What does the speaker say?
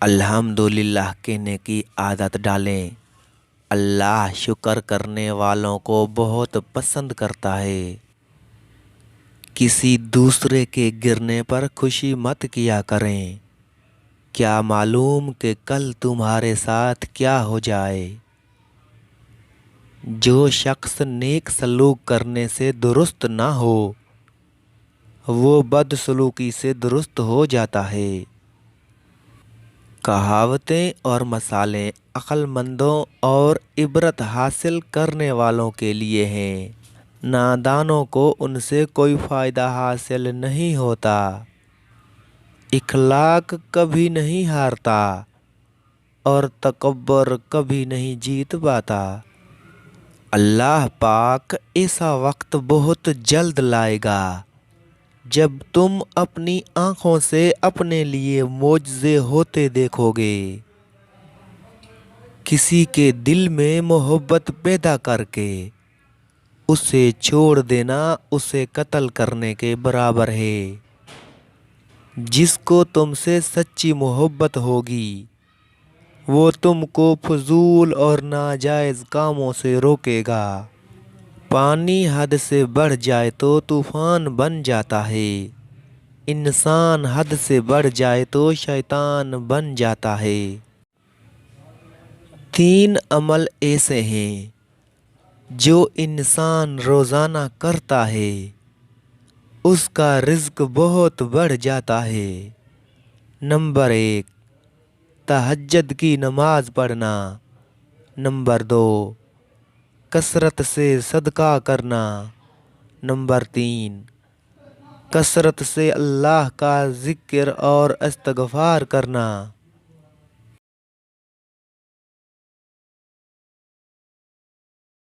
الحمدللہ کہنے کی عادت ڈالیں۔ اللہ شکر کرنے والوں کو بہت پسند کرتا ہے۔ کسی دوسرے کے گرنے پر خوشی مت کیا کریں، کیا معلوم کہ کل تمہارے ساتھ کیا ہو جائے۔ جو شخص نیک سلوک کرنے سے درست نہ ہو وہ بدسلوکی سے درست ہو جاتا ہے۔ کہاوتیں اور مثالیں عقل مندوں اور عبرت حاصل کرنے والوں کے لیے ہیں، نادانوں کو ان سے کوئی فائدہ حاصل نہیں ہوتا۔ اخلاق کبھی نہیں ہارتا اور تکبر کبھی نہیں جیت پاتا۔ اللہ پاک ایسا وقت بہت جلد لائے گا جب تم اپنی آنکھوں سے اپنے لیے معجزے ہوتے دیکھو گے۔ کسی کے دل میں محبت پیدا کر کے اسے چھوڑ دینا اسے قتل کرنے کے برابر ہے۔ جس کو تم سے سچی محبت ہوگی وہ تم کو فضول اور ناجائز کاموں سے روکے گا۔ پانی حد سے بڑھ جائے تو طوفان بن جاتا ہے، انسان حد سے بڑھ جائے تو شیطان بن جاتا ہے۔ 3 عمل ایسے ہیں جو انسان روزانہ کرتا ہے اس کا رزق بہت بڑھ جاتا ہے۔ نمبر 1، تہجد کی نماز پڑھنا۔ نمبر 2، کثرت سے صدقہ کرنا۔ نمبر 3، کثرت سے اللہ کا ذکر اور استغفار کرنا۔